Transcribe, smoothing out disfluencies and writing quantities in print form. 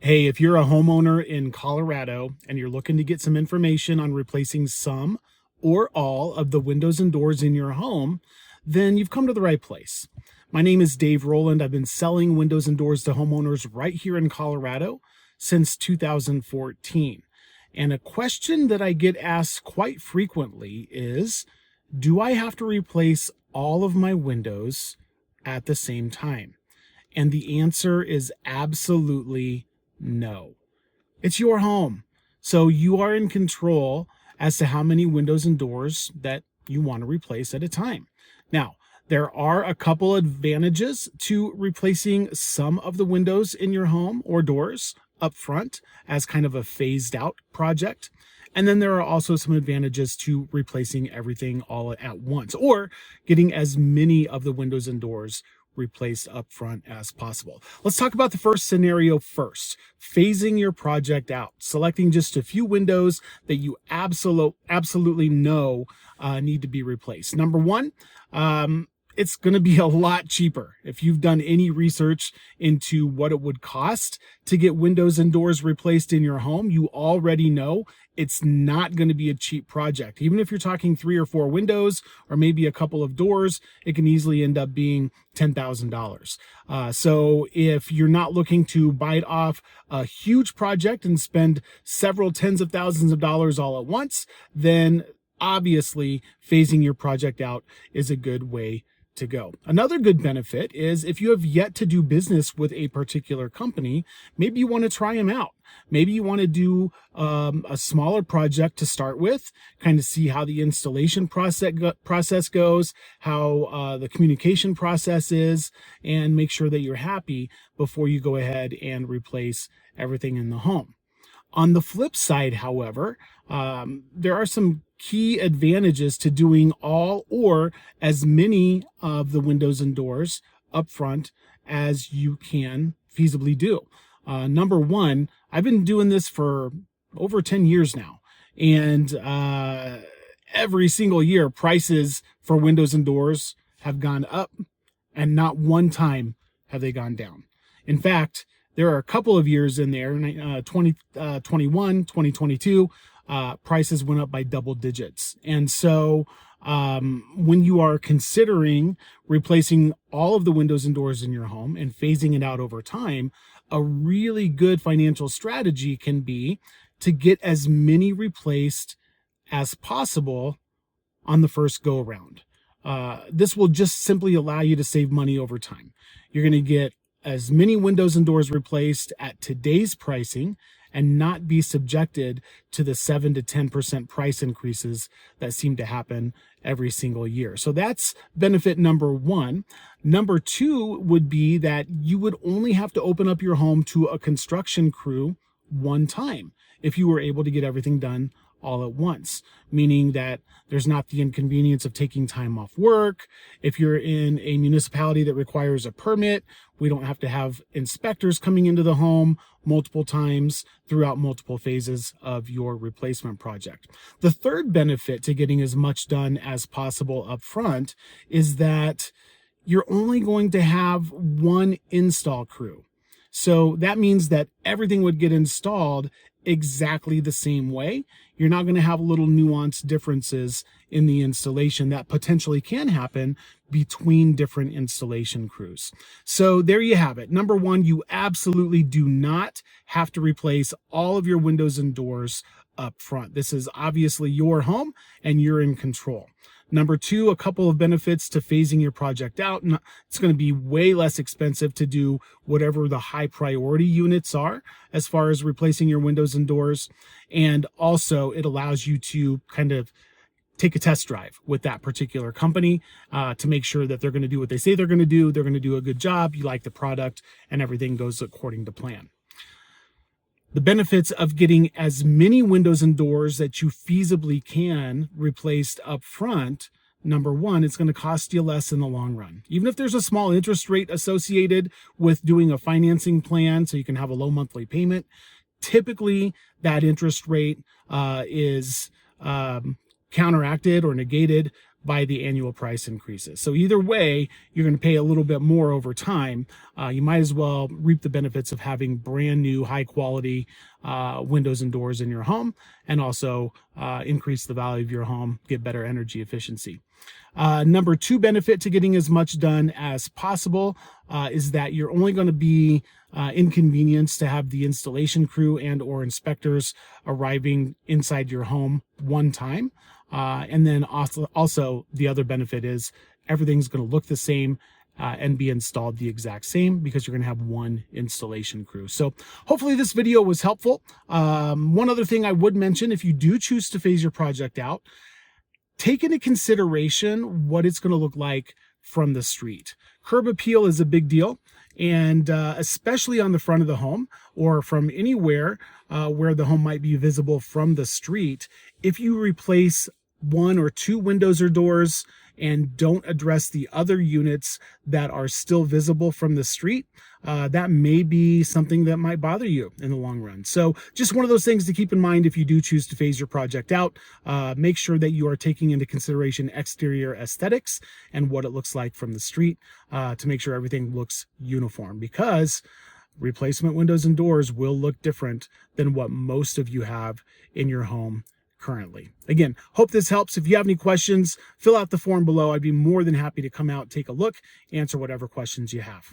Hey, if you're a homeowner in Colorado and you're looking to get some information on replacing some or all of the windows and doors in your home, then you've come to the right place. My name is Dave Rowland. I've been selling windows and doors to homeowners right here in Colorado since 2014. And a question that I get asked quite frequently is, do I have to replace all of my windows at the same time? And the answer is absolutely no. It's your home. So you are in control as to how many windows and doors that you want to replace at a time. Now, there are a couple advantages to replacing some of the windows in your home or doors up front as kind of a phased out project. And then there are also some advantages to replacing everything all at once or getting as many of the windows and doors replaced up front as possible. Let's talk about the first scenario first, phasing your project out, selecting just a few windows that you absolutely know need to be replaced. Number one, it's going to be a lot cheaper. If you've done any research into what it would cost to get windows and doors replaced in your home, you already know it's not going to be a cheap project. Even if you're talking 3 or 4 windows or maybe a couple of doors, it can easily end up being $10,000. So if you're not looking to bite off a huge project and spend several tens of thousands of dollars all at once, then obviously phasing your project out is a good way to go. Another good benefit is if you have yet to do business with a particular company, maybe you want to try them out. Maybe you want to do a smaller project to start with, kind of see how the installation process goes, how the communication process is, and make sure that you're happy before you go ahead and replace everything in the home. On the flip side, however, there are some key advantages to doing all or as many of the windows and doors up front as you can feasibly do. Number one, I've been doing this for over 10 years now, and every single year prices for windows and doors have gone up, and not one time have they gone down. In fact, there are a couple of years in there, 2021, 2022, prices went up by double digits. And so when you are considering replacing all of the windows and doors in your home and phasing it out over time, a really good financial strategy can be to get as many replaced as possible on the first go around. This will just simply allow you to save money over time. You're going to get as many windows and doors replaced at today's pricing and not be subjected to the 7 to 10% price increases that seem to happen every single year. So that's benefit number one. Number two would be that you would only have to open up your home to a construction crew one time if you were able to get everything done all at once, meaning that there's not the inconvenience of taking time off work. If you're in a municipality that requires a permit, we don't have to have inspectors coming into the home multiple times throughout multiple phases of your replacement project. The third benefit to getting as much done as possible up front is that you're only going to have one install crew. So that means that everything would get installed exactly the same way. You're not going to have little nuanced differences in the installation that potentially can happen between different installation crews. So there you have it. Number one, you absolutely do not have to replace all of your windows and doors up front. This is obviously your home and you're in control. Number two, a couple of benefits to phasing your project out. It's going to be way less expensive to do whatever the high priority units are as far as replacing your windows and doors. And also it allows you to kind of take a test drive with that particular company to make sure that they're going to do what they say they're going to do. They're going to do a good job. You like the product and everything goes according to plan. The benefits of getting as many windows and doors that you feasibly can replaced up front. Number one, it's going to cost you less in the long run. Even if there's a small interest rate associated with doing a financing plan so you can have a low monthly payment, typically that interest rate is counteracted or negated by the annual price increases. So either way, you're going to pay a little bit more over time. You might as well reap the benefits of having brand new, high quality windows and doors in your home, and also increase the value of your home, get better energy efficiency. Number two benefit to getting as much done as possible is that you're only going to be inconvenienced to have the installation crew and or inspectors arriving inside your home one time. And then also the other benefit is everything's going to look the same and be installed the exact same, because you're going to have one installation crew. So hopefully this video was helpful. One other thing I would mention, if you do choose to phase your project out, take into consideration what it's going to look like from the street. Curb appeal is a big deal, and especially on the front of the home or from anywhere where the home might be visible from the street. If you replace one or two windows or doors and don't address the other units that are still visible from the street, that may be something that might bother you in the long run. So just one of those things to keep in mind if you do choose to phase your project out. Make sure that you are taking into consideration exterior aesthetics and what it looks like from the street to make sure everything looks uniform, because replacement windows and doors will look different than what most of you have in your home currently. Again, hope this helps. If you have any questions, fill out the form below. I'd be more than happy to come out, take a look, answer whatever questions you have.